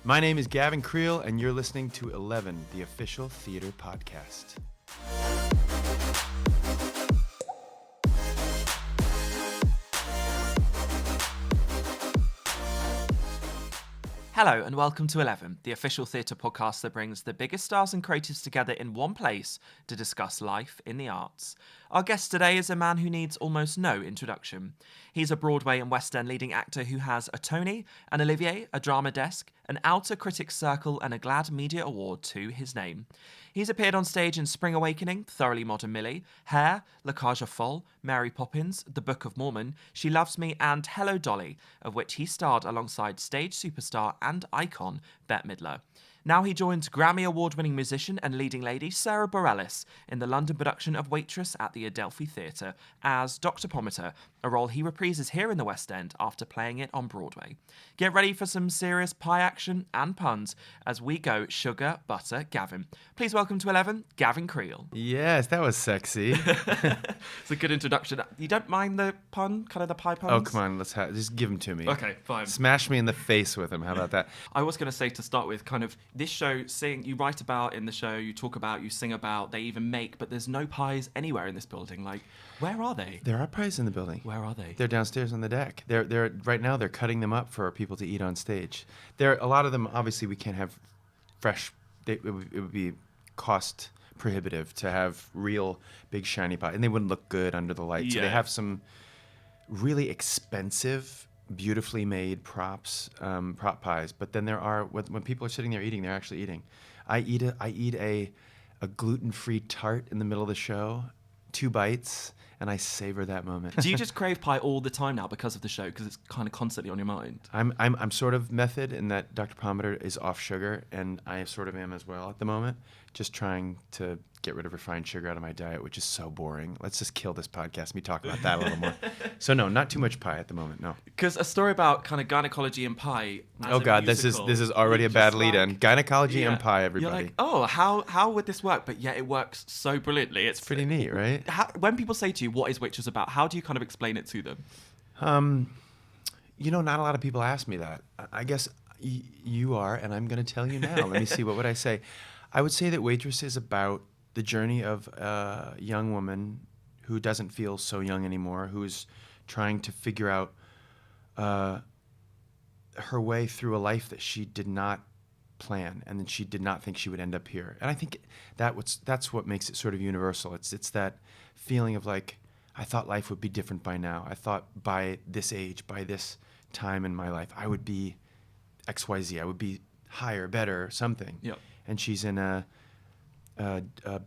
My name is Gavin Creel, and you're listening to 11, the official theater podcast. Hello and welcome to 11, the official theatre podcast that brings the biggest stars and creatives together in one place to discuss life in the arts. Our guest today is a man who needs almost no introduction. He's a Broadway and West End leading actor who has a Tony, an Olivier, a Drama Desk, an Outer Critics Circle and a Glad Media Award to his name. He's appeared on stage in Spring Awakening, Thoroughly Modern Millie, Hair, La Cage aux Folles, Mary Poppins, The Book of Mormon, She Loves Me and Hello Dolly, of which he starred alongside stage superstar and icon Bette Midler. Now he joins Grammy award-winning musician and leading lady Sara Bareilles in the London production of Waitress at the Adelphi Theatre as Dr. Pomatter, a role he reprises here in the West End after playing it on Broadway. Get ready for some serious pie action and puns as we go sugar, butter, Gavin. Please welcome to 11, Gavin Creel. Yes, that was sexy. It's a good introduction. You don't mind the pun, kind of the pie puns? Oh, come on, just give them to me. Okay, fine. Smash me in the face with them. How about that? I was going to say to start with, kind of this show, you write about in the show, you talk about, you sing about, they even make, but there's no pies anywhere in this building. Like, where are they? There are pies in the building. Where are they? They're downstairs on the deck. They're right now. They're cutting them up for people to eat on stage. A lot of them. Obviously, we can't have fresh. It would be cost prohibitive to have real big shiny pie, and they wouldn't look good under the light. So they have some really expensive, beautifully made prop pies. But then there are when people are sitting there eating, they're actually eating. I eat a gluten-free tart in the middle of the show, 2 bites, and I savor that moment. Do you just crave pie all the time now because of the show? Because it's kind of constantly on your mind. I'm sort of method in that Dr. Pomatter is off sugar, and I sort of am as well at the moment. Just trying to get rid of refined sugar out of my diet, which is so boring. Let's just kill this podcast and we talk about that a little more. So no, not too much pie at the moment. No. Because a story about kind of gynecology and pie. Oh God, musical, this is already a bad lead-in. Gynecology and pie, everybody. You're like, oh, how would this work? But yeah, it works so brilliantly. It's pretty neat, right? When people say to you, "What is Waitress about?" How do you kind of explain it to them? Not a lot of people ask me that. I guess you are, and I'm going to tell you now. Let me see. What would I say? I would say that Waitress is about the journey of a young woman who doesn't feel so young anymore, who's trying to figure out her way through a life that she did not plan and that she did not think she would end up here. And I think that's what makes it sort of universal. It's that feeling of like, I thought life would be different by now. I thought by this age, by this time in my life, I would be XYZ. I would be higher, better, something. Yep. And she's in a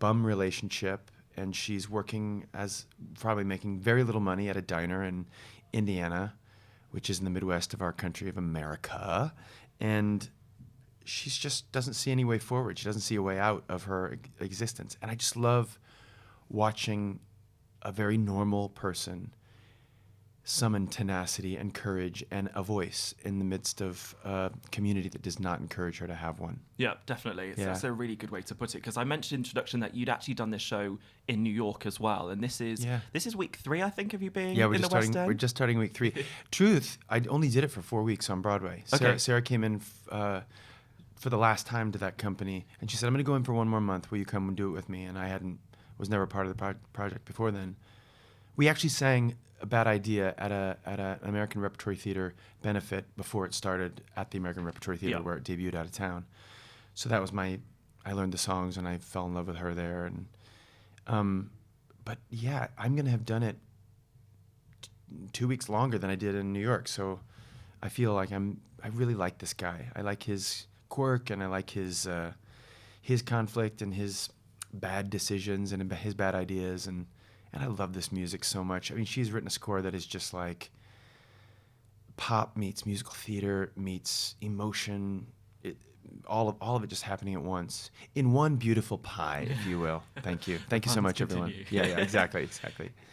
bum relationship, and she's working as probably making very little money at a diner in Indiana, which is in the Midwest of our country of America. And she just doesn't see any way forward. She doesn't see a way out of her existence. And I just love watching a very normal person summon tenacity and courage and a voice in the midst of a community that does not encourage her to have one. Yeah, definitely. That's a really good way to put it, because I mentioned in the introduction that you'd actually done this show in New York as well, and this is week 3, I think, of you being in the West End? We're just starting week 3. Truth, I only did it for 4 weeks on Broadway. Okay. Sara came in for the last time to that company, and she said, I'm going to go in for 1 more month. Will you come and do it with me? And I was never part of the project before then. We actually sang A Bad Idea at an American Repertory Theater benefit before it started at the American Repertory Theater where it debuted out of town. So that was I learned the songs and I fell in love with her there. And but yeah, I'm going to have done it 2 weeks longer than I did in New York. So I feel like I really like this guy. I like his quirk, and I like his conflict and his bad decisions and his bad ideas, and I love this music so much. I mean, she's written a score that is just like pop meets musical theater meets emotion all of it just happening at once in one beautiful pie, if you will. Thank you so puns much, everyone. continue. Yeah, exactly.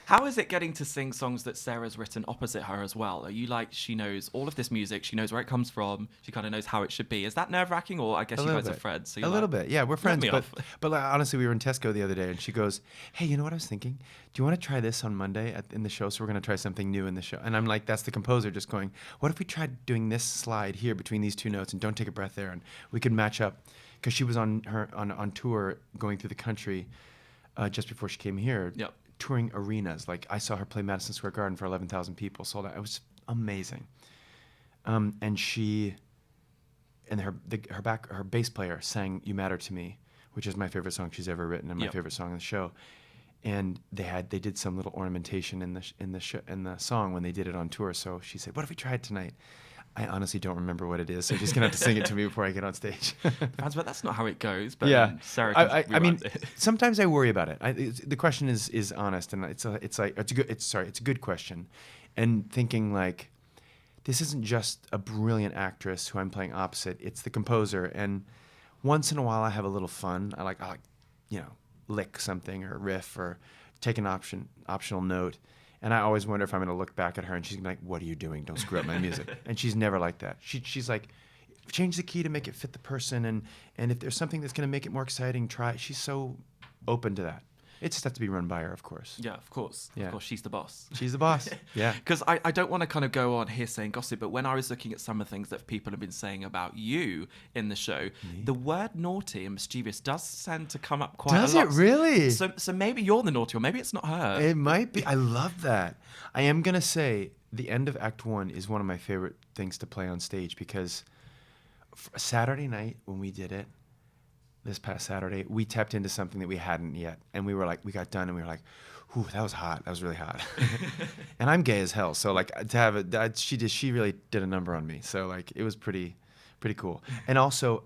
How is it getting to sing songs that Sarah's written opposite her as well? Are you like, she knows all of this music, she knows where it comes from, she kind of knows how it should be? Is that nerve-wracking, or I guess you guys are friends? So A little bit, yeah, we're friends. me off. But like, honestly, we were in Tesco the other day, and she goes, "Hey, you know what I was thinking? Do you want to try this on Monday in the show? So we're going to try something new in the show." And I'm like, that's the composer just going, "What if we tried doing this slide here between these two notes, and don't take a breath there, and we could match up?" Because she was on tour going through the country just before she came here. Yep. Touring arenas. Like, I saw her play Madison Square Garden for 11,000 people, sold out. It was amazing. And she and her bass player sang "You Matter to Me," which is my favorite song she's ever written and my favorite song in the show. And they did some little ornamentation in the song when they did it on tour. So she said, "What if we tried tonight?" I honestly don't remember what it is, so you're just gonna have to sing it to me before I get on stage. But that's not how it goes. But Yeah, Sarah. I mean, sometimes I worry about it. The question is honest, and it's a good question, and thinking like, this isn't just a brilliant actress who I'm playing opposite. It's the composer, and once in a while I have a little fun. I like lick something or riff or take an optional note. And I always wonder if I'm going to look back at her and she's going to be like, "What are you doing? Don't screw up my music." And she's never like that. She's like, change the key to make it fit the person. And if there's something that's going to make it more exciting, try it. She's so open to that. It just has to be run by her, of course. Yeah, of course. Yeah. Of course, she's the boss. She's the boss. Yeah. Because I don't want to kind of go on here saying gossip, but when I was looking at some of the things that people have been saying about you in the show, the word naughty and mischievous does tend to come up quite a lot. Does it really? So maybe you're the naughty, or maybe it's not her. It might be. I love that. I am going to say the end of Act 1 is one of my favorite things to play on stage, because Saturday night when we did it, this past Saturday, we tapped into something that we hadn't yet. And we got done and we were like, "Whew, that was hot. That was really hot." And I'm gay as hell. So like, to have it, she really did a number on me. So like, it was pretty cool. And also,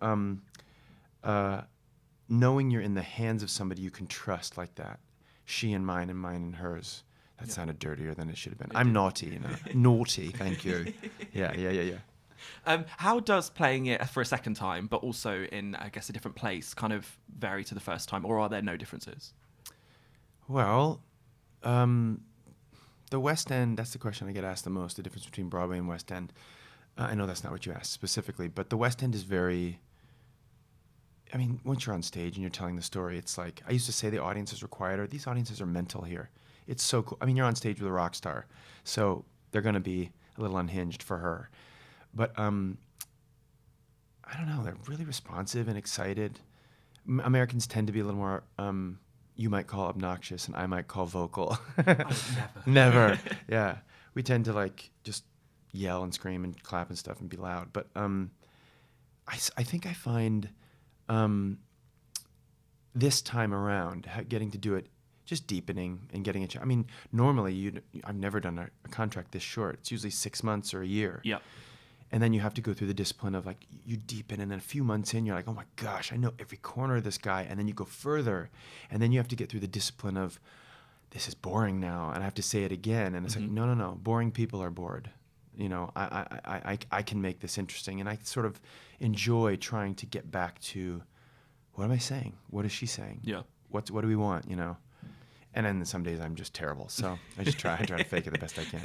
knowing you're in the hands of somebody you can trust like that, she and mine and hers, that sounded dirtier than it should have been. I'm naughty, naughty. Thank you. Yeah. How does playing it for a second time, but also in, I guess, a different place, kind of vary to the first time, or are there no differences? Well, the West End, that's the question I get asked the most, the difference between Broadway and West End. I know that's not what you asked specifically, but the West End is very, I mean, once you're on stage and you're telling the story, it's like, I used to say the audiences were quieter. These audiences are mental here. It's so cool. I mean, you're on stage with a rock star, so they're going to be a little unhinged for her. But I don't know. They're really responsive and excited. Americans tend to be a little more, you might call obnoxious, and I might call vocal. Never. Yeah, we tend to like just yell and scream and clap and stuff and be loud. But I think I find this time around getting to do it, just deepening and getting it. I mean, normally I've never done a contract this short. It's usually 6 months or a year. Yeah. And then you have to go through the discipline of like, you deepen, and then a few months in, you're like, "Oh my gosh, I know every corner of this guy." And then you go further, and then you have to get through the discipline of, this is boring now, and I have to say it again. And it's like, no, boring people are bored. I can make this interesting, and I sort of enjoy trying to get back to, what am I saying? What is she saying? Yeah. What do we want? And then some days I'm just terrible, so I try to fake it the best I can.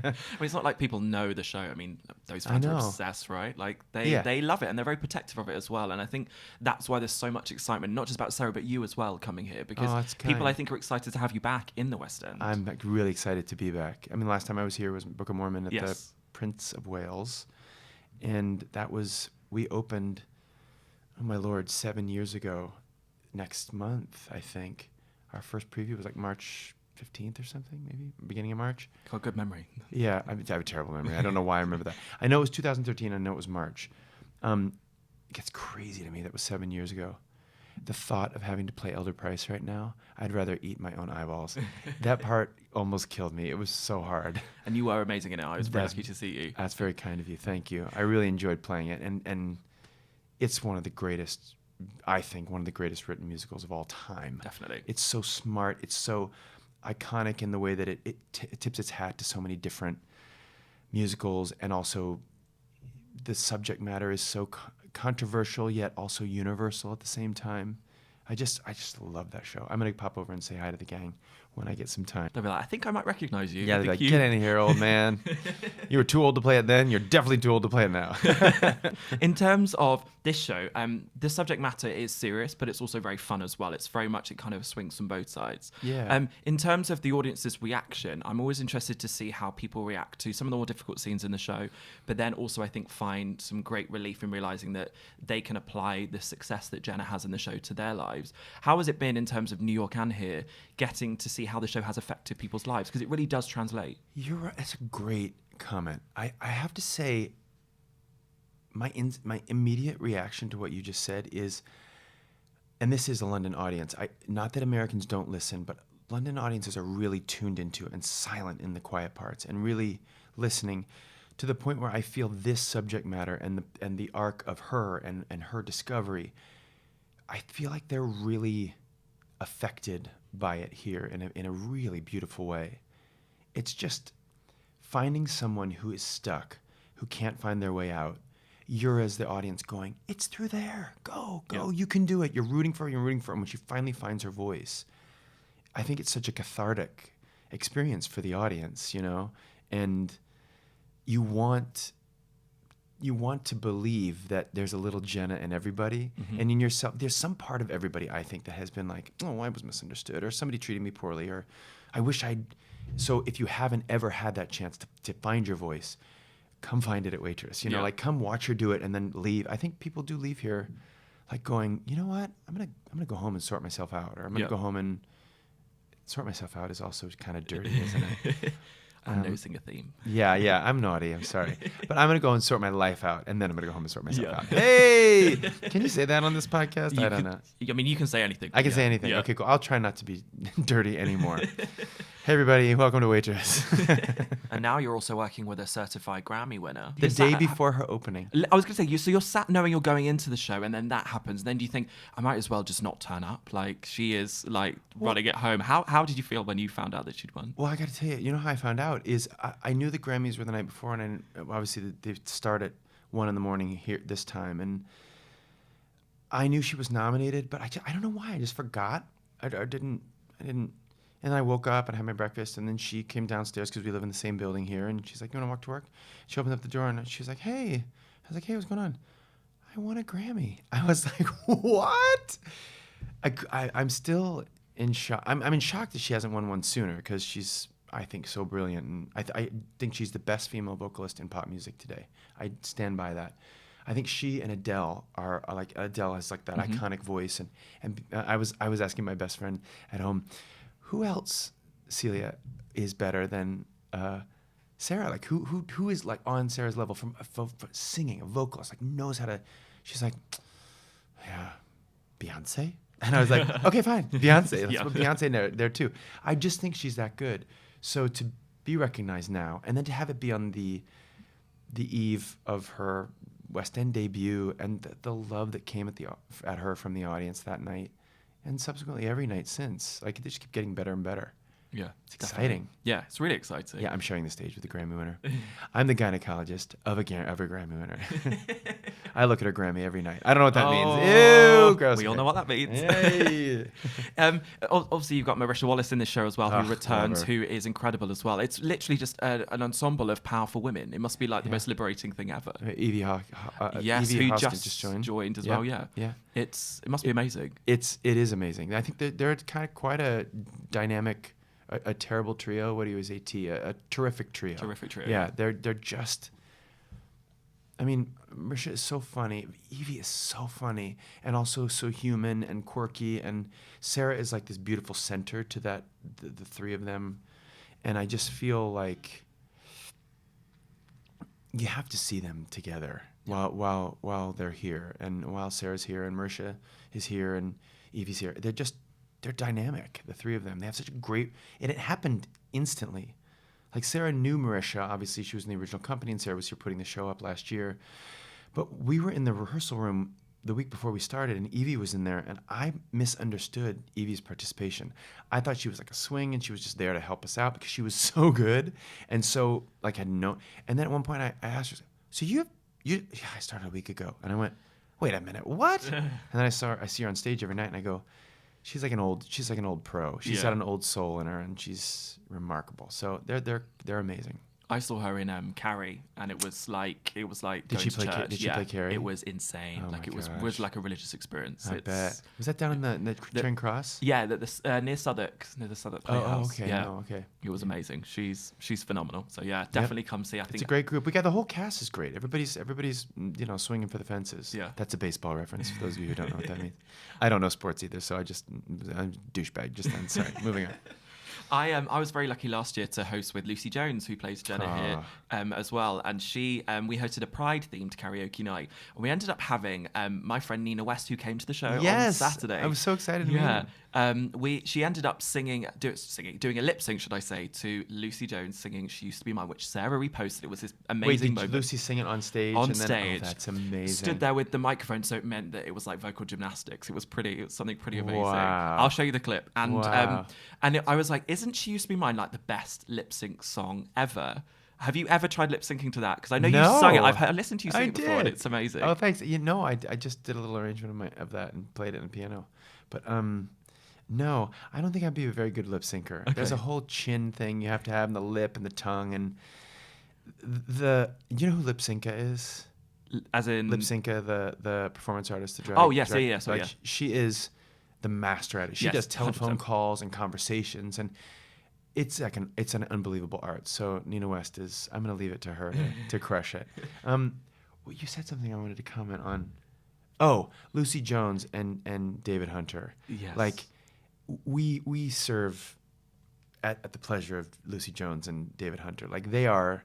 I mean, it's not like people know the show. I mean, those fans are obsessed, right? Like they love it, and they're very protective of it as well. And I think that's why there's so much excitement, not just about Sarah, but you as well coming here, because people I think are excited to have you back in the West End. I'm like really excited to be back. I mean, last time I was here was Book of Mormon at the Prince of Wales, and we opened, oh my Lord, 7 years ago. Next month, I think. Our first preview was like March 15th or something, maybe beginning of March. Got good memory. Yeah, I have a terrible memory. I don't know why I remember that. I know it was 2013. I know it was March. It gets crazy to me. That was 7 years ago. The thought of having to play Elder Price right now, I'd rather eat my own eyeballs. That part almost killed me. It was so hard. And you were amazing in it. I was very lucky to see you. That's very kind of you. Thank you. I really enjoyed playing it, and it's one of the greatest. I think one of the greatest written musicals of all time. Definitely. It's so smart. It's so iconic in the way that it tips its hat to so many different musicals, and also the subject matter is so controversial yet also universal at the same time. I just love that show. I'm gonna pop over and say hi to the gang when I get some time. They'll be like, I think I might recognize you. Yeah, they'll be like, get in here, old man. You were too old to play it then. You're definitely too old to play it now. In terms of this show, the subject matter is serious, but it's also very fun as well. It's very much, it kind of swings from both sides. Yeah. In terms of the audience's reaction, I'm always interested to see how people react to some of the more difficult scenes in the show, but then also I think find some great relief in realizing that they can apply the success that Jenna has in the show to their lives. How has it been in terms of New York and here, getting to see how the show has affected people's lives? Because it really does translate. You're right. That's a great comment. I have to say, my immediate reaction to what you just said is, and this is a London audience. Not that Americans don't listen, but London audiences are really tuned into and silent in the quiet parts and really listening to the point where I feel this subject matter and the arc of her and her discovery, I feel like they're really affected by it here in a really beautiful way. It's just finding someone who is stuck, who can't find their way out. You're, as the audience, going, it's through there. Go, Yeah. you can do it. You're rooting for her, and when she finally finds her voice, I think it's such a cathartic experience for the audience, and you want to believe that there's a little Jenna in everybody, and in yourself, there's some part of everybody, I think, that has been like, oh, I was misunderstood, or somebody treated me poorly, or I wish I'd. So if you haven't ever had that chance to find your voice, come find it at Waitress. Like come watch her do it and then leave. I think people do leave here, like going, you know what? I'm gonna go home and sort myself out, or I'm gonna go home and sort myself out is also kind of dirty, isn't it? I'm noticing a theme. Yeah, I'm naughty. I'm sorry. But I'm going to go and sort my life out, and then I'm going to go home and sort myself out. Hey! Can you say that on this podcast? I don't know. I mean, you can say anything. I can say anything. Yeah. Okay, cool. I'll try not to be dirty anymore. Hey, everybody. Welcome to Waitress. And now you're also working with a certified Grammy winner. The day before her opening. I was going to say, so you're sat knowing you're going into the show, and then that happens. Then do you think, I might as well just not turn up? Like, she is, like, running it home. How did you feel when you found out that she'd won? Well, I got to tell you, how I found out is I knew the Grammys were the night before, and obviously they start at 1 a.m. here this time, and I knew she was nominated, but I don't know why. I just forgot. I didn't. And then I woke up and had my breakfast, and then she came downstairs because we live in the same building here, and she's like, you want to walk to work? She opened up the door, and she was like, hey. I was like, hey, what's going on? I won a Grammy. I was like, what? I'm still in shock. I'm in shock that she hasn't won one sooner, because she's, I think, so brilliant. And I think she's the best female vocalist in pop music today. I stand by that. I think she and Adele are like, Adele has like that iconic voice. And I was asking my best friend at home, who else, Celia, is better than Sara? Like who is like on Sarah's level from singing, a vocalist, like knows how to. She's like, yeah, Beyonce. And I was like, okay, fine, Beyonce. Let's put Beyonce there too. I just think she's that good. So to be recognized now, and then to have it be on the eve of her West End debut, and the love that came at her from the audience that night, and subsequently every night since, like they just keep getting better and better. Yeah, it's exciting. Yeah, it's really exciting. Yeah, I'm sharing the stage with the Grammy winner. I'm the gynecologist of a Grammy winner. I look at her Grammy every night. I don't know what that means. Ew, gross. We all know what that means. Yay. Obviously, you've got Marisha Wallace in the show as well, who returns, who is incredible as well. It's literally just an ensemble of powerful women. It must be like the most liberating thing ever. Evie who just joined as well. Yeah. It must be amazing. It is amazing. I think they're kind of quite a dynamic. A terrible trio. What do you say? A terrific trio. Terrific trio. Yeah, they're just. I mean, Marisha is so funny. Evie is so funny, and also so human and quirky. And Sara is like this beautiful center to that. The three of them, and I just feel like you have to see them together while they're here, and while Sara's here, and Marisha is here, and Evie's here. They're dynamic, the three of them. They have such a great, and it happened instantly. Like Sara knew Marisha, obviously she was in the original company, and Sara was here putting the show up last year. But we were in the rehearsal room the week before we started, and Evie was in there, and I misunderstood Evie's participation. I thought she was like a swing, and she was just there to help us out because she was so good, and so like had no. And then at one point I asked her, so I started a week ago, and I went, wait a minute, what? And then I see her on stage every night, and I go, she's like an old pro. She's got an old soul in her, and she's remarkable. So they're amazing. I saw her in Carrie, and it was like Did going she to play? church. Did she play Carrie? It was insane. Oh Like my it gosh. was like a religious experience. I bet. Was that down in the Charing Cross? Yeah, near Southwark, near the Southwark Playhouse. Okay. Yeah. No, okay. It was amazing. She's phenomenal. So yeah, definitely come see. I think it's a great group. We got the whole cast is great. Everybody's swinging for the fences. Yeah. That's a baseball reference for those of you who don't know what that means. I don't know sports either, so I'm a douchebag just then. Sorry. Moving on. I was very lucky last year to host with Lucy Jones, who plays Jenna here as well. And we hosted a Pride-themed karaoke night. And we ended up having my friend Nina West, who came to the show on Saturday. I was so excited to meet her. She ended up doing a lip sync, should I say, to Lucy Jones singing "She Used to Be Mine," which Sarah reposted. It was this amazing moment. Lucy sing it on stage? That's amazing. Stood there with the microphone, so it meant that it was like vocal gymnastics. It was something pretty amazing. Wow. I'll show you the clip. And I was like, isn't "She Used to Be Mine" like the best lip sync song ever? Have you ever tried lip syncing to that? Because I know you sung it. I've listened to you sing it before, and it's amazing. Oh, thanks. I just did a little arrangement of that and played it on piano. But no, I don't think I'd be a very good lip syncer. Okay. There's a whole chin thing you have to have, and the lip and the tongue, and you know who Lip Synca is? As in Lip Synca, the performance artist. She is the master at it. She does telephone 100%. Calls and conversations, and it's an unbelievable art. So Nina West I'm going to leave it to her to crush it. You said something I wanted to comment on. Oh, Lucy Jones and David Hunter. Yes. Like we serve at the pleasure of Lucy Jones and David Hunter. Like they are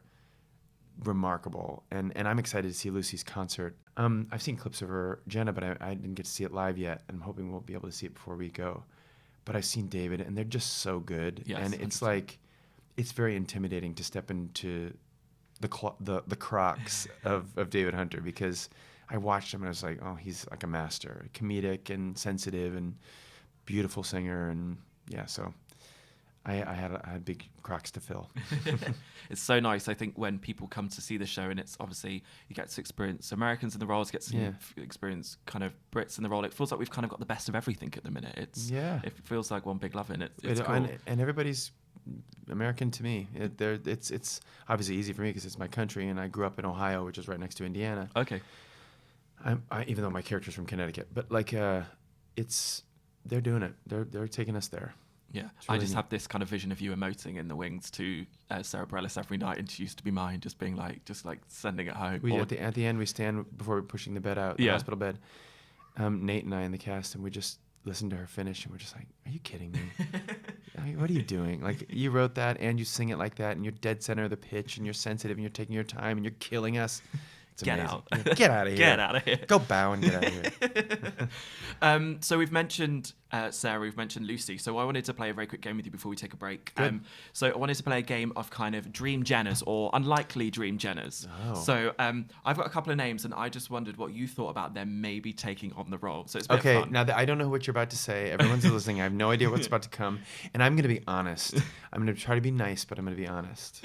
remarkable, and I'm excited to see Lucy's concert. I've seen clips of her, Jenna, but I didn't get to see it live yet. I'm hoping we'll be able to see it before we go. But I've seen David, and they're just so good. Yes, and it's like, it's very intimidating to step into the crocs of David Hunter, because I watched him and I was like, oh, he's like a master, comedic and sensitive and beautiful singer, and so I had big crocs to fill. It's so nice. I think when people come to see the show, and it's obviously you get to experience Americans in the roles, get to experience kind of Brits in the role. It feels like we've kind of got the best of everything at the minute. It feels like one big love in it. It's cool. And everybody's American to me. It's obviously easy for me because it's my country, and I grew up in Ohio, which is right next to Indiana. Okay. Even though my character's from Connecticut, but they're doing it. They're taking us there. Yeah, really I just have this kind of vision of you emoting in the wings to Sara Bareilles every night, and "She Used to Be Mine," just being like, sending it home. At the end, we stand before we're pushing the bed out, the hospital bed. Nate and I in the cast, and we just listen to her finish, and we're just like, "Are you kidding me? I mean, what are you doing? Like, you wrote that, and you sing it like that, and you're dead center of the pitch, and you're sensitive, and you're taking your time, and you're killing us." It's get amazing. out. Yeah, get out of here. Get out of here. Go bow and get out of here. So we've mentioned Sarah, we've mentioned Lucy. So I wanted to play a very quick game with you before we take a break. So I wanted to play a game of kind of dream Jenners or unlikely dream Jenners. Oh. So I've got a couple of names, and I just wondered what you thought about them maybe taking on the role. So it's a bit of fun. Now I don't know what you're about to say. Everyone's listening. I have no idea what's about to come, and I'm going to be honest. I'm going to try to be nice, but I'm going to be honest.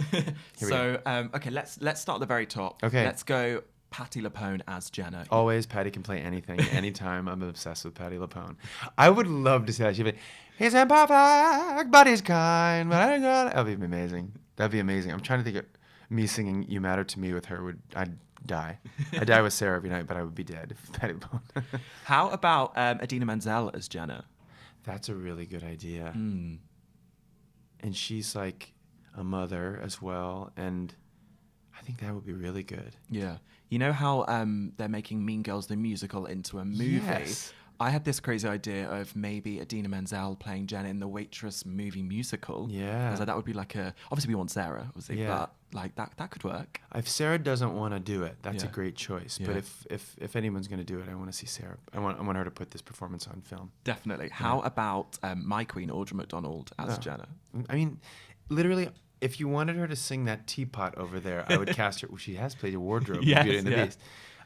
Okay, let's start at the very top. Okay, let's go. Patti LuPone as Jenna. Always, Patti can play anything, anytime. I'm obsessed with Patti LuPone. I would love to see that. She'd be, he's imperfect, but he's kind. That'd be amazing. That'd be amazing. I'm trying to think of me singing "You Matter to Me" with her. I'd die. I die with Sarah every night, but I would be dead if Patti LuPone. How about Idina Menzel as Jenna? That's a really good idea. And she's like a mother as well, and I think that would be really good. Yeah. You know how they're making Mean Girls the musical into a movie? Yes. I had this crazy idea of maybe Idina Menzel playing Jenna in the Waitress movie musical. Yeah. Because that would be like obviously we want Sarah, obviously, but like that could work. If Sarah doesn't want to do it, that's a great choice. Yeah. But if anyone's going to do it, I want to see Sarah. I want her to put this performance on film. Definitely. How about my queen, Audra McDonald, as Jenna? I mean, literally, if you wanted her to sing that teapot over there, I would cast her. She has played a wardrobe in Beauty and the Beast.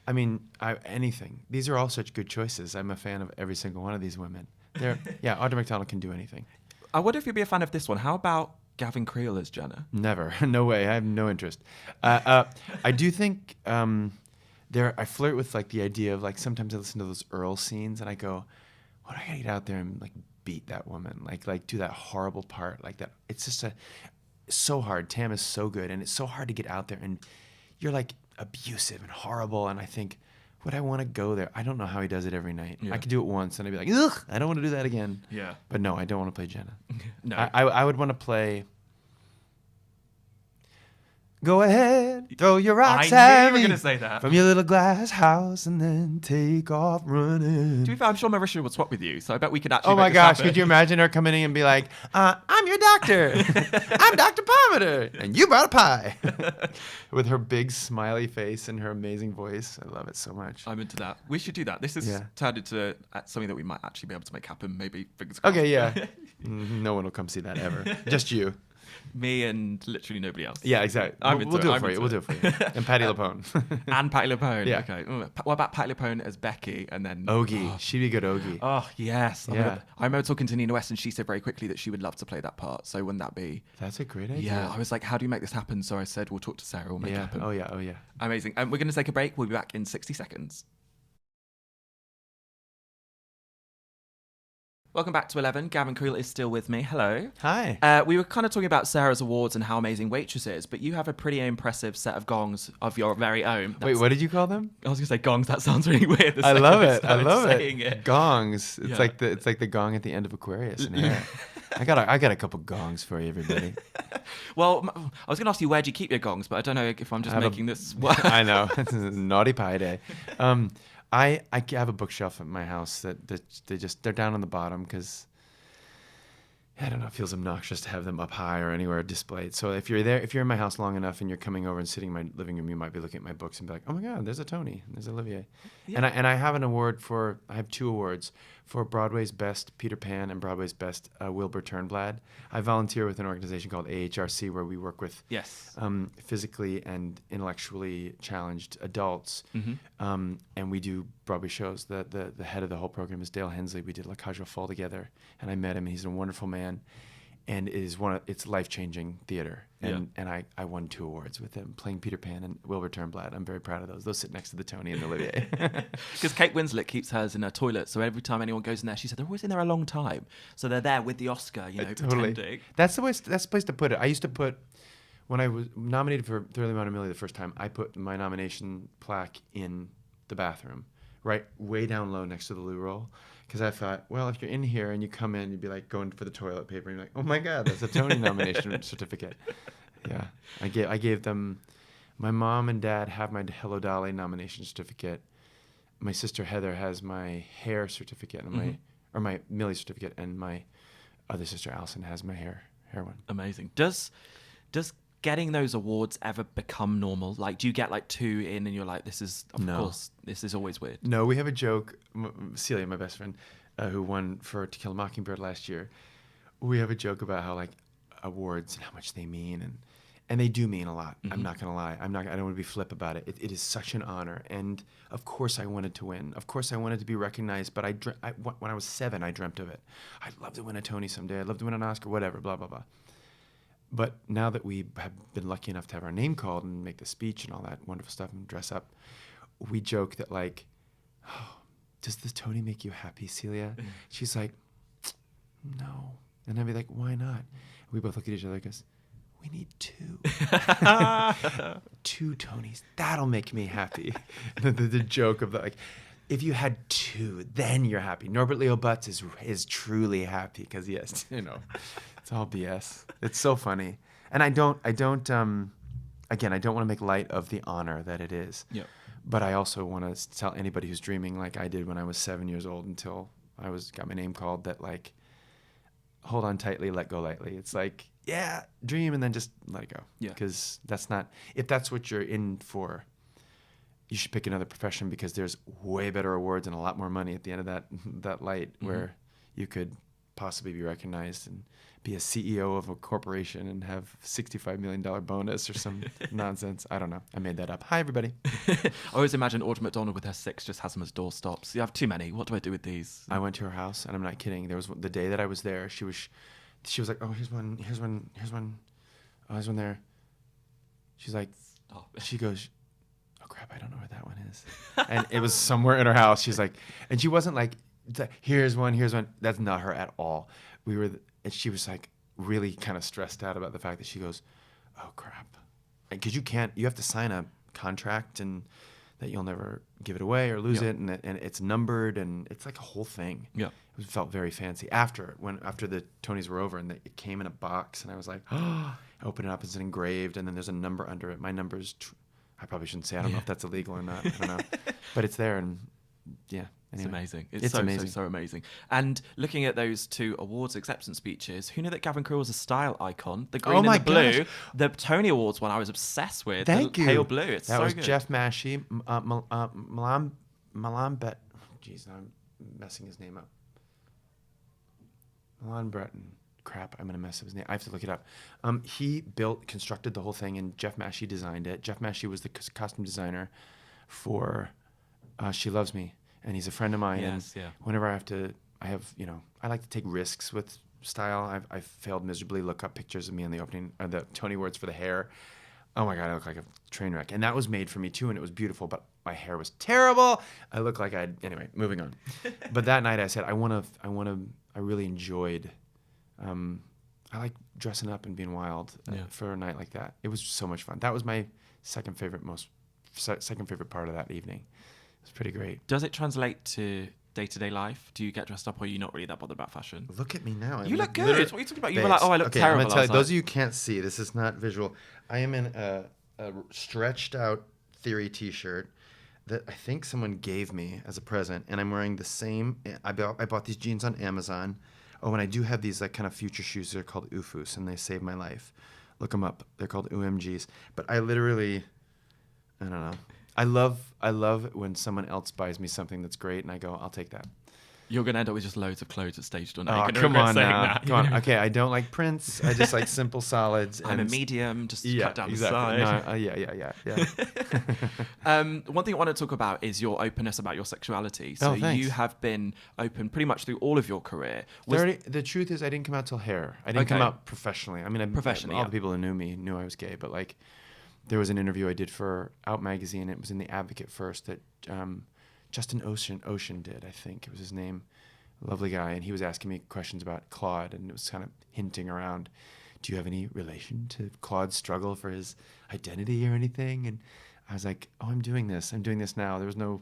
I mean, anything. These are all such good choices. I'm a fan of every single one of these women. Audra McDonald can do anything. I wonder if you'd be a fan of this one. How about Gavin Creel as Jenna? Never. No way. I have no interest. I do think I flirt with like the idea of like sometimes I listen to those Earl scenes and I go, what do I gotta get out there and like beat that woman, like do that horrible part like that. It's just so hard. Tam is so good, and it's so hard to get out there and you're like abusive and horrible. And I think, would I want to go there? I don't know how he does it every night. Yeah. I could do it once and I'd be like, ugh, I don't want to do that again. Yeah. But no, I don't want to play Jenna. No. I would want to play. Go ahead, throw your rocks I at knew you me were going to say that. from your little glass house and then take off running. To be fair, I'm sure Marisha would swap with you, so I bet we could actually. Oh my make this gosh, happen. could you imagine her coming in and be like, I'm your doctor. I'm Dr. Palmer, and you brought a pie. With her big smiley face and her amazing voice. I love it so much. I'm into that. We should do that. This has turned into something that we might actually be able to make happen. Maybe fingers crossed. Okay, yeah. No one will come see that ever. Just you. Me and literally nobody else. Yeah, exactly. We'll do it for you. We'll do it for you. And Patty LuPone. And Patty LuPone. Yeah. Okay. What about Patty LuPone as Becky and then Ogie. She'd be good Ogie. Oh yes. Yeah. I remember talking to Nina West and she said very quickly that she would love to play that part. So wouldn't that be? That's a great idea. Yeah. I was like, how do you make this happen? So I said, we'll talk to Sarah. We'll make it happen. Oh yeah. Amazing. We're going to take a break. We'll be back in 60 seconds. Welcome back to 11. Gavin Creel is still with me. Hello. Hi. We were kind of talking about Sarah's awards and how amazing Waitress is, but you have a pretty impressive set of gongs of your very own. Wait, what did you call them? I was going to say gongs. That sounds really weird. I love it. Gongs. It's Yeah. like the gong at the end of Aquarius in Hair. I got a couple gongs for you, everybody. Well, I was going to ask you where do you keep your gongs, but I don't know if I'm just making this. I know. It's a naughty pie day. I have a bookshelf at my house that they're down on the bottom because I don't know, it feels obnoxious to have them up high or anywhere displayed. So if you're in my house long enough and you're coming over and sitting in my living room, you might be looking at my books and be like, oh my God, there's a Tony, there's Olivier. Yeah. And I have I have 2 awards for Broadway's Best Peter Pan and Broadway's Best Wilbur Turnblad. I volunteer with an organization called AHRC where we work with physically and intellectually challenged adults. Mm-hmm. And we do Broadway shows. The head of the whole program is Dale Hensley. We did La Cage aux Folles together, and I met him. He's a wonderful man, and it's life-changing theater. And I won 2 awards with him playing Peter Pan and Wilbur Turnblad. I'm very proud of those. Those sit next to the Tony and Olivier. Because Kate Winslet keeps hers in her toilet, so every time anyone goes in there, she said they're always in there a long time. So they're there with the Oscar, totally. pretending. That's the place to put it. I used to put, when I was nominated for Thoroughly Modern Millie the first time, I put my nomination plaque in the bathroom, right way down low next to the loo roll. Because I thought, well, if you're in here and you come in, you'd be like going for the toilet paper, and you're like, oh my God, that's a Tony nomination certificate. Yeah, I gave them. My mom and dad have my Hello Dolly nomination certificate. My sister Heather has my hair certificate and my Millie certificate, and my other sister Allison has my hair one. Amazing. Does getting those awards ever become normal? Like, do you get like 2 in and you're like, this is, of course, this is always weird? No, we have a joke. Celia, my best friend, who won for To Kill a Mockingbird last year, we have a joke about how like awards and how much they mean, and they do mean a lot. Mm-hmm. I'm not gonna lie. I don't want to be flip about it. It is such an honor, and of course I wanted to win. Of course I wanted to be recognized. But when I was 7, I dreamt of it. I'd love to win a Tony someday. I'd love to win an Oscar, whatever. Blah blah blah. But now that we have been lucky enough to have our name called and make the speech and all that wonderful stuff and dress up, we joke that like, oh, does the Tony make you happy, Celia? She's like, no. And I'd be like, why not? And we both look at each other and goes, we need 2. 2 Tonys. That'll make me happy. the joke of like, if you had 2, then you're happy. Norbert Leo Butz is truly happy because he has, it's all BS. It's so funny. And I don't want to make light of the honor that it is. Yeah. But I also want to tell anybody who's dreaming like I did when I was 7 years old until I got my name called that like, hold on tightly, let go lightly. It's like, yeah, dream and then just let it go. Yeah. Because if that's what you're in for, you should pick another profession because there's way better awards and a lot more money at the end of that light where you could possibly be recognized and be a CEO of a corporation and have $65 million bonus or some nonsense. I don't know. I made that up. Hi, everybody. I always imagine Audra McDonald with her 6 just has them as doorstops. You have too many. What do I do with these? I went to her house, and I'm not kidding. There was the day that I was there. She was like, oh, here's one. Oh, there's one there. She's like, she goes, oh crap, I don't know where that one is. And it was somewhere in her house. She's like, and she wasn't like, here's one. That's not her at all. And she was like really kind of stressed out about the fact that she goes, oh crap. Because you have to sign a contract and that you'll never give it away or lose it. And it's numbered and it's like a whole thing. Yeah. It felt very fancy after the Tonys were over and it came in a box and I was like, oh, I open it up, it's engraved and then there's a number under it. My number's, I probably shouldn't say, I don't know if that's illegal or not. I don't know. But it's there and yeah. Anyway, it's amazing. It's so amazing. So amazing. And looking at those 2 awards acceptance speeches, who knew that Gavin Creel was a style icon? The green and the blue. Gosh. The Tony Awards one I was obsessed with. Thank you. Pale blue. It's that so was good. Jeff Mashie, Milan Bet. Jeez, I'm messing his name up. Milan Breton. Crap, I'm gonna mess up his name. I have to look it up. He constructed the whole thing, and Jeff Mashie designed it. Jeff Mashie was the costume designer for She Loves Me. And he's a friend of mine. Yes, and whenever I like to take risks with style. I've failed miserably. Look up pictures of me in the opening, the Tony Awards for the hair. Oh my God, I look like a train wreck. And that was made for me too, and it was beautiful, but my hair was terrible. I look like anyway, moving on. But that night I said, I really enjoyed, I like dressing up and being wild for a night like that. It was so much fun. That was my second favorite part of that evening. It's pretty great. Does it translate to day-to-day life? Do you get dressed up or are you not really that bothered about fashion? Look at me now. You look good. What are you talking about? You were like, oh, I look terrible. I'm going to tell you, those of you who can't see, this is not visual. I am in a stretched out Theory t-shirt that I think someone gave me as a present, and I'm wearing the same. I bought these jeans on Amazon. Oh, and I do have these like kind of future shoes. They're called UFUs, and they saved my life. Look them up. They're called UMGs. But I literally, I don't know. I love when someone else buys me something that's great, and I go, I'll take that. You're going to end up with just loads of clothes at stage door. Oh, come on now. Come on. Okay, I don't like prints. I just like simple solids. I'm a medium, just cut down the side. No, yeah. One thing I want to talk about is your openness about your sexuality. So thanks. You have been open pretty much through all of your career. The truth is I didn't come out till Hair. I didn't come out professionally. I mean, professionally, all the people who knew me knew I was gay, but like there was an interview I did for Out Magazine. It was in The Advocate first that Justin Ocean did, I think it was his name. Lovely guy. And he was asking me questions about Claude, and it was kind of hinting around, do you have any relation to Claude's struggle for his identity or anything? And I was like, oh, I'm doing this now. There was no,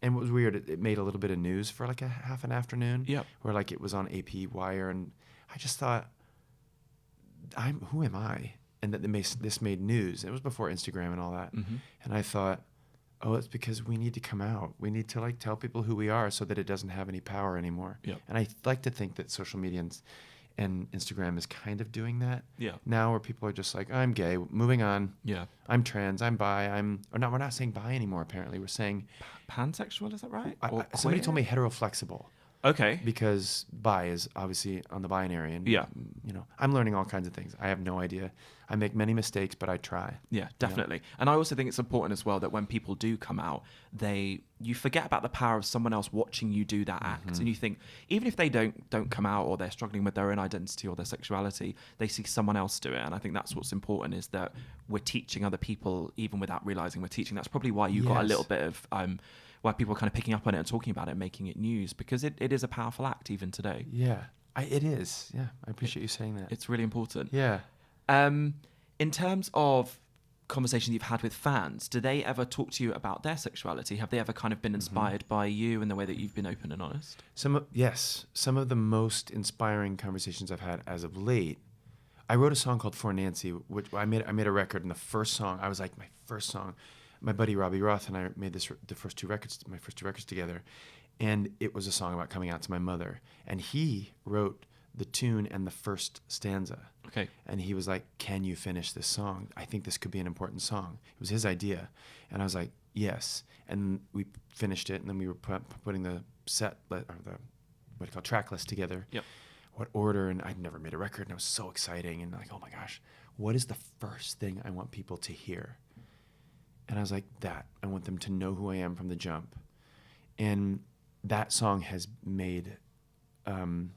and what was weird, it made a little bit of news for like a half an afternoon. Yep. Where like it was on AP Wire, and I just thought, who am I? And that this made news. It was before Instagram and all that. Mm-hmm. And I thought, oh, it's because we need to come out. We need to like tell people who we are so that it doesn't have any power anymore. Yep. And I like to think that social media and Instagram is kind of doing that. Yeah. Now where people are just like, I'm gay, moving on. Yeah. I'm trans, I'm bi, we're not saying bi anymore apparently. We're saying pansexual, is that right? Somebody told me heteroflexible. Okay. Because bi is obviously on the binary, and I'm learning all kinds of things. I have no idea. I make many mistakes, but I try. Yeah, definitely. And I also think it's important as well that when people do come out, you forget about the power of someone else watching you do that act, and you think even if they don't come out or they're struggling with their own identity or their sexuality, they see someone else do it. And I think that's what's important, is that we're teaching other people even without realizing we're teaching. That's probably why you got a little bit of why people are kind of picking up on it and talking about it, making it news, because it is a powerful act even today. Yeah, it is. Yeah, I appreciate you saying that. It's really important. Yeah. In terms of conversations you've had with fans, do they ever talk to you about their sexuality? Have they ever kind of been inspired by you and the way that you've been open and honest? Yes. Some of the most inspiring conversations I've had as of late. I wrote a song called For Nancy, which I made a record, and the first song, I was like, my first song. My buddy Robbie Roth and I made my first two records together, and it was a song about coming out to my mother. And he wrote the tune and the first stanza. Okay. And he was like, "Can you finish this song? I think this could be an important song." It was his idea, and I was like, "Yes." And we finished it, and then we were putting the track list together. Yep. What order? And I'd never made a record, and it was so exciting, and like, oh my gosh, what is the first thing I want people to hear? And I was like, I want them to know who I am from the jump. And that song has made an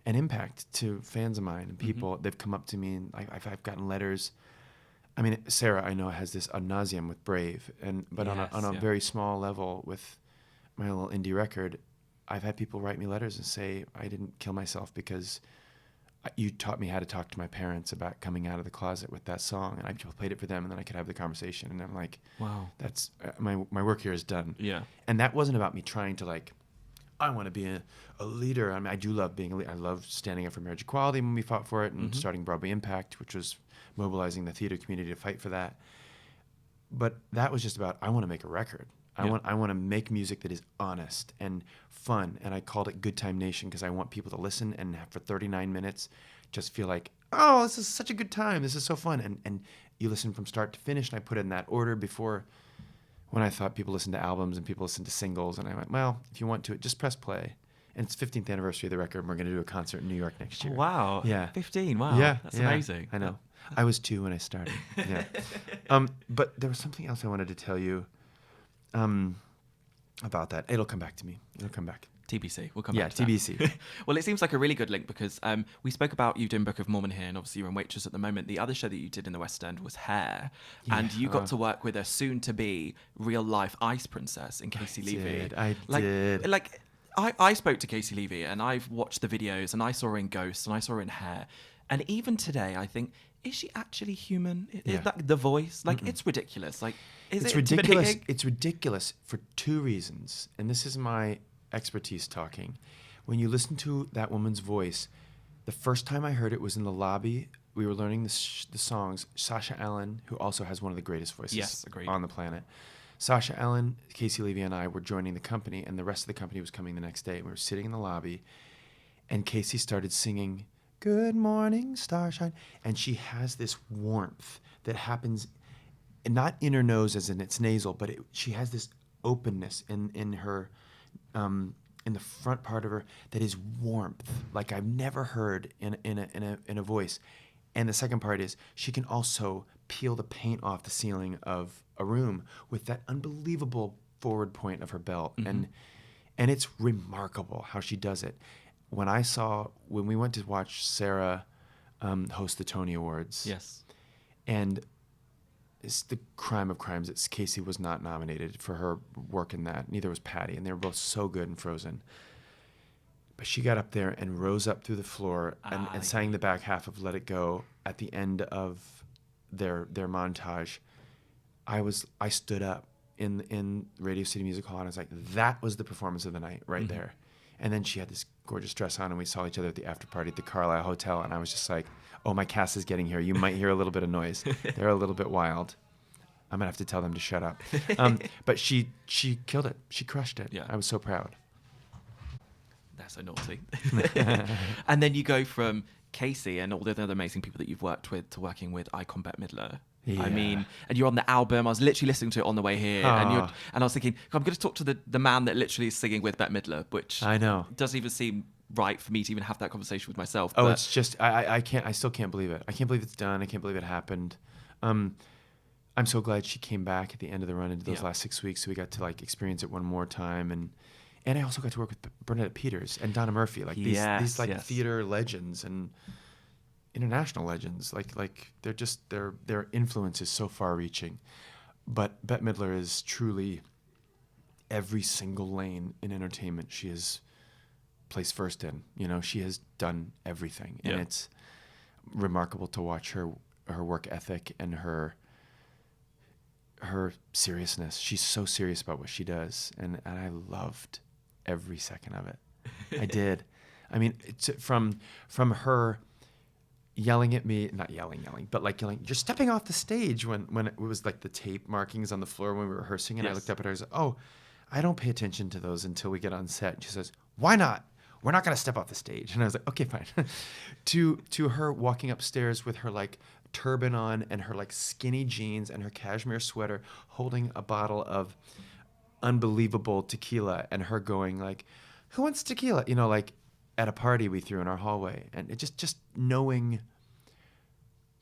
impact to fans of mine and people. They've come up to me, and I've gotten letters. I mean, Sarah, I know, has this ad nauseum with Brave, but on a very small level with my little indie record, I've had people write me letters and say, I didn't kill myself because you taught me how to talk to my parents about coming out of the closet with that song, and I played it for them, and then I could have the conversation, and I'm like, wow, that's my work here is done. Yeah. And that wasn't about me trying to like, I want to be a leader. I mean, I do love being a leader. I love standing up for marriage equality when we fought for it, and starting Broadway Impact, which was mobilizing the theater community to fight for that. But that was just about, I want to make a record. I want to make music that is honest and fun. And I called it Good Time Nation because I want people to listen and for 39 minutes just feel like, oh, this is such a good time. This is so fun. And you listen from start to finish. And I put it in that order before, when I thought people listened to albums and people listened to singles. And I went, well, if you want to, just press play. And it's 15th anniversary of the record, and we're going to do a concert in New York next year. Oh, wow. Yeah. 15. Wow. Yeah. That's amazing. I know. I was 2 when I started. Yeah. But there was something else I wanted to tell you about that. It'll come back to me. It'll come back. TBC. We'll come back to TBC. that. Well, it seems like a really good link because we spoke about you doing Book of Mormon here, and obviously you're in Waitress at the moment. The other show that you did in the West End was Hair, and you got to work with a soon-to-be real-life ice princess in Casey Levy. I did. I spoke to Casey Levy, and I've watched the videos, and I saw her in Ghost, and I saw her in Hair, and even today, I think, is she actually human? Is that the voice? Like, it's ridiculous. Like, it's ridiculous. It's ridiculous for 2 reasons, and this is my expertise talking. When you listen to that woman's voice, the first time I heard it was in the lobby. We were learning the songs. Sasha Allen, who also has one of the greatest voices on the planet. Sasha Allen, Casey Levy, and I were joining the company, and the rest of the company was coming the next day. We were sitting in the lobby, and Casey started singing, "Good Morning, Starshine," and she has this warmth that happens, not in her nose as in it's nasal, but she has this openness in her, in the front part of her that is warmth, like I've never heard in a voice. And the second part is she can also peel the paint off the ceiling of a room with that unbelievable forward point of her belt, and it's remarkable how she does it. When we went to watch Sarah host the Tony Awards, and it's the crime of crimes that Casey was not nominated for her work in that. Neither was Patty, and they were both so good in Frozen. But she got up there and rose up through the floor and sang the back half of Let It Go at the end of their montage. I stood up in Radio City Music Hall, and I was like, that was the performance of the night right there. And then she had this gorgeous dress on, and we saw each other at the after party at the Carlisle Hotel, and I was just like, oh, my cast is getting here. You might hear a little bit of noise. They're a little bit wild. I'm going to have to tell them to shut up. But she killed it. She crushed it. Yeah. I was so proud. That's so naughty. And then you go from Casey and all the other amazing people that you've worked with to working with icon Bette Midler. Yeah. I mean, and you're on the album. I was literally listening to it on the way here, and I was thinking, I'm going to talk to the man that literally is singing with Bette Midler, which I know doesn't even seem right for me to even have that conversation with myself. Oh, it's just I still can't believe it. I can't believe it's done. I can't believe it happened. I'm so glad she came back at the end of the run into those last 6 weeks, so we got to like experience it one more time, and I also got to work with Bernadette Peters and Donna Murphy, like these theater legends and international legends. Like they're just their influence is so far-reaching. But Bette Midler is truly every single lane in entertainment she has placed first in. You know, she has done everything, and it's remarkable to watch her work ethic and her seriousness. She's so serious about what she does, and I loved every second of it. I did. I mean, it's from her yelling at me, not yelling, but like yelling, "You're stepping off the stage," when it was like the tape markings on the floor when we were rehearsing, and I looked up at her and I was like, "Oh, I don't pay attention to those until we get on set." And she says, "Why not? We're not going to step off the stage." And I was like, "Okay, fine." to her walking upstairs with her like turban on and her like skinny jeans and her cashmere sweater, holding a bottle of unbelievable tequila, and her going like, "Who wants tequila?" You know, like at a party we threw in our hallway, and it just knowing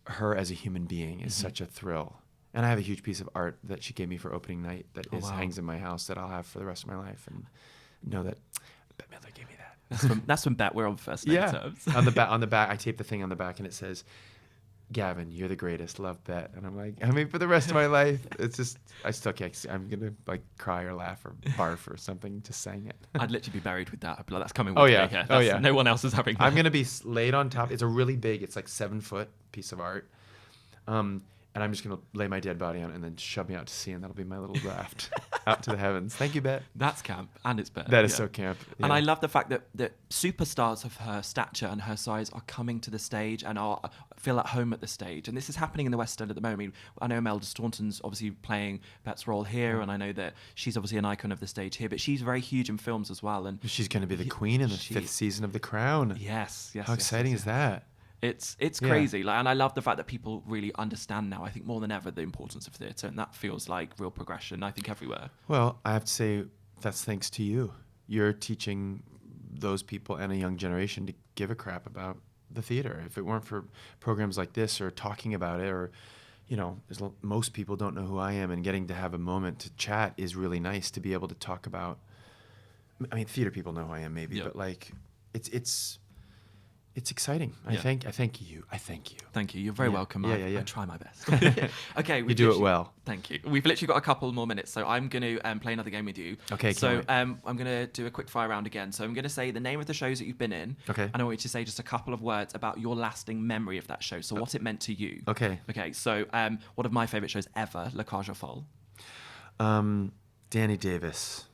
her as a human being is such a thrill. And I have a huge piece of art that she gave me for opening night that hangs in my house that I'll have for the rest of my life, and know that Bette Midler gave me that. That's from Bette. We're on first name terms. on the back, I taped the thing on the back, and it says, Gavin, you're the greatest, love Bet. And I'm like, I mean, for the rest of my life, it's just, I still can't, I'm going to like cry or laugh or barf or something just saying it. I'd literally be buried with that. I'd be like, that's coming with Oh, me. yeah. That's, Oh, yeah. No one else is having that. I'm going to be laid on top. It's a really big, it's like 7-foot piece of art. And I'm just going to lay my dead body on it and then shove me out to sea, and that'll be my little raft out to the heavens. Thank you, Bet. That's camp, and it's better. That is so camp. Yeah. And I love the fact that superstars of her stature and her size are coming to the stage and feel at home at the stage. And this is happening in the West End at the moment. I mean, I know Imelda Staunton's obviously playing Bet's role here, and I know that she's obviously an icon of the stage here, but she's very huge in films as well. And she's going to be the queen in the 5th season of The Crown. Yes. How exciting is that? It's crazy, and I love the fact that people really understand now, I think more than ever, the importance of theatre, and that feels like real progression, I think, everywhere. Well, I have to say that's thanks to you. You're teaching those people and a young generation to give a crap about the theatre. If it weren't for programs like this or talking about it, or, you know, most people don't know who I am, and getting to have a moment to chat is really nice to be able to talk about. I mean, theatre people know who I am maybe, but like it's exciting. I thank you. Thank you. You're very welcome. I try my best. Okay. You do it well. Thank you. We've literally got a couple more minutes, so I'm going to play another game with you. Okay. So I'm going to do a quick fire round again. So I'm going to say the name of the shows that you've been in. Okay. And I want you to say just a couple of words about your lasting memory of that show. So what it meant to you. Okay. Okay. So one of my favourite shows ever, La Cage aux Folles. Danny Davis.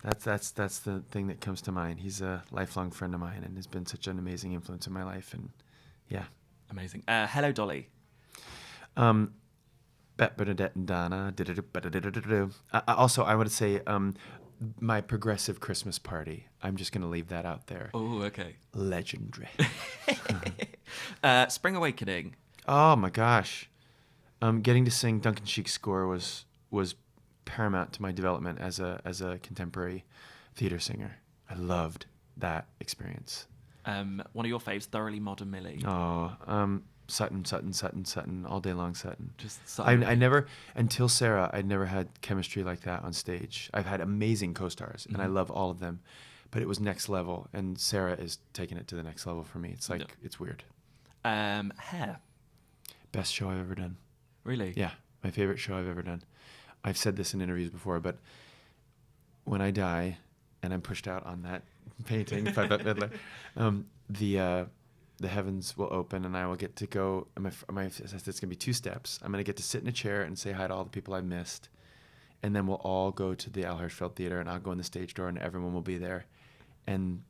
That's the thing that comes to mind. He's a lifelong friend of mine and has been such an amazing influence in my life. And yeah, amazing. Hello, Dolly. Bet Bernadette and Donna. Also, I would say my progressive Christmas party. I'm just going to leave that out there. Oh, okay. Legendary. Spring Awakening. Oh my gosh, getting to sing Duncan Sheik's score was paramount to my development as a contemporary theater singer. I loved that experience. One of your faves, Thoroughly Modern Millie. Oh, Sutton, all day long Sutton. Just Sutton. I never, until Sara, I'd never had chemistry like that on stage. I've had amazing co-stars, and I love all of them, but it was next level, and Sara is taking it to the next level for me. It's like, it's weird. Hair. Best show I've ever done. Really? Yeah, my favorite show I've ever done. I've said this in interviews before, but when I die and I'm pushed out on that painting by Bette Midler, the heavens will open and I will get to go. It's going to be 2 steps. I'm going to get to sit in a chair and say hi to all the people I missed. And then we'll all go to the Al Hirschfeld Theater, and I'll go in the stage door and everyone will be there. And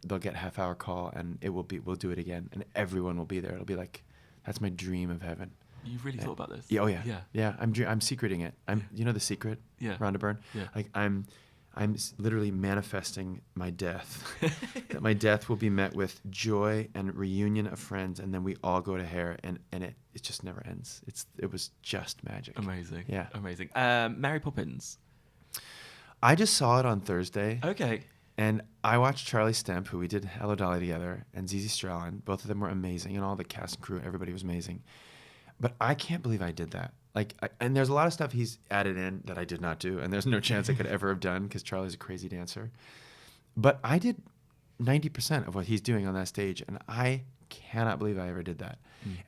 they'll get a half-hour call and we'll do it again. And everyone will be there. It'll be like, that's my dream of heaven. You've really thought about this? Yeah, oh yeah. Yeah, I'm secreting it. You know The Secret? Yeah. Rhonda Byrne? Yeah. Like I'm literally manifesting my death. That my death will be met with joy and reunion of friends, and then we all go to hair, and it just never ends. It was just magic. Amazing. Yeah. Amazing. Mary Poppins. I just saw it on Thursday. Okay. And I watched Charlie Stemp, who we did Hello Dolly together, and Zizi Strelin. Both of them were amazing, and all the cast and crew, everybody was amazing. But I can't believe I did that. And there's a lot of stuff he's added in that I did not do, and there's no chance I could ever have done because Charlie's a crazy dancer. But I did 90% of what he's doing on that stage, and I cannot believe I ever did that.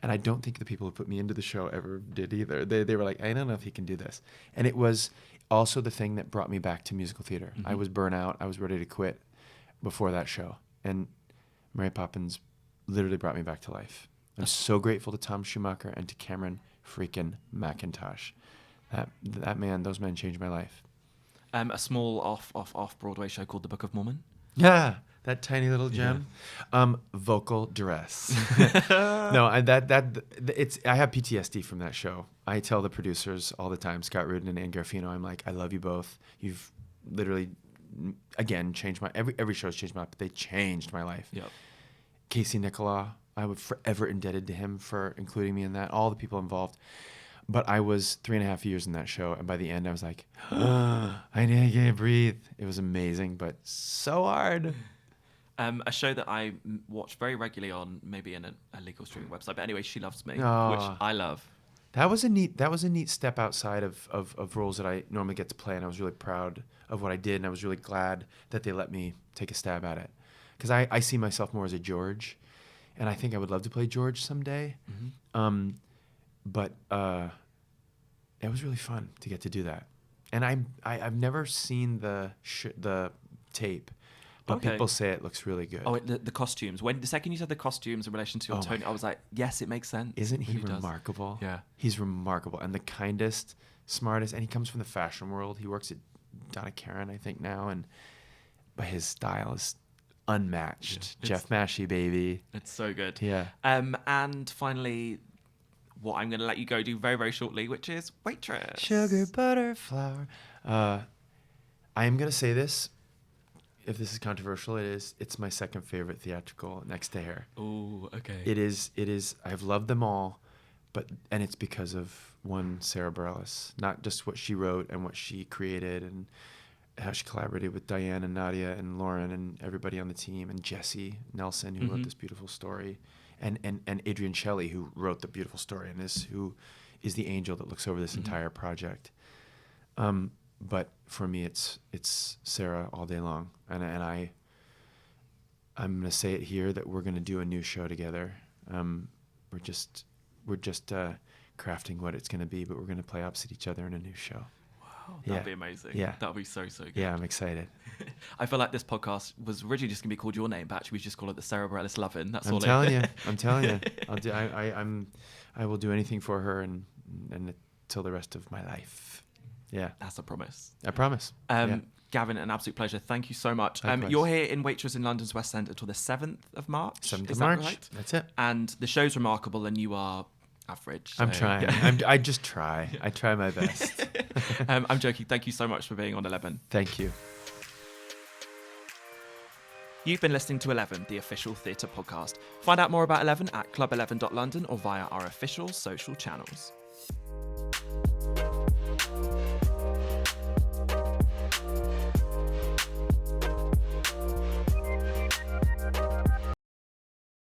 And I don't think the people who put me into the show ever did either. They were like, I don't know if he can do this. And it was also the thing that brought me back to musical theater. I was burnt out. I was ready to quit before that show. And Mary Poppins literally brought me back to life. I'm so grateful to Tom Schumacher and to Cameron freaking McIntosh. That man, those men changed my life. A small off Broadway show called The Book of Mormon. Yeah, that tiny little gem. Vocal Duress. No, I have PTSD from that show. I tell the producers all the time, Scott Rudin and Anne Garfino, I'm like, I love you both. You've literally, again, changed my every show's changed my life, but they changed my life. Yep. Casey Nicola, I would forever indebted to him for including me in that, all the people involved. But I was 3.5 years in that show, and by the end I was like, I can't breathe. It was amazing, but so hard. A show that I watch very regularly on maybe in a legal streaming website, but anyway, She Loves Me, which I love. That was a neat step outside of roles that I normally get to play, and I was really proud of what I did, and I was really glad that they let me take a stab at it. Because I see myself more as a George, and I think I would love to play George someday. But it was really fun to get to do that. And I've never seen the tape, but people say it looks really good. Oh, the costumes. When the second you said the costumes in relation to your Tony, I was like, yes, it makes sense. Isn't he remarkable? Yeah. He's remarkable and the kindest, smartest, and he comes from the fashion world. He works at Donna Karan, I think, now, but his style is unmatched. Yeah, Jeff Mashie, baby. It's so good. Yeah. And finally, what I'm going to let you go do very, very shortly, which is Waitress. Sugar, butter, flour. I am going to say this. If this is controversial, it's my second favorite theatrical next to Hair. Oh, okay. It is. I've loved them all, and it's because of one Sara Bareilles, not just what she wrote and what she created and how she collaborated with Diane and Nadia and Lauren and everybody on the team and Jesse Nelson, who wrote this beautiful story, and Adrian Shelley, who wrote the beautiful story, and who is the angel that looks over this entire project. But for me, it's Sara all day long, and I'm gonna say it here that we're gonna do a new show together. We're just crafting what it's gonna be, but we're gonna play opposite each other in a new show. Wow, that'd be amazing. Yeah, that'd be so good. Yeah, I'm excited. I feel like this podcast was originally just gonna be called your name, but actually we just call it the Sara Bareilles Lovin'. That's all. I'm telling you. I will do anything for her and till the rest of my life. Yeah. That's a promise. I promise. Gavin, an absolute pleasure. Thank you so much. Likewise. You're here in Waitress in London's West End until the 7th of March. 7th Is of March. That right? That's it. And the show's remarkable and you are average. So. I'm trying. I just try. I try my best. I'm joking. Thank you so much for being on 11. Thank you. You've been listening to 11, the official theatre podcast. Find out more about 11 at club11.london or via our official social channels.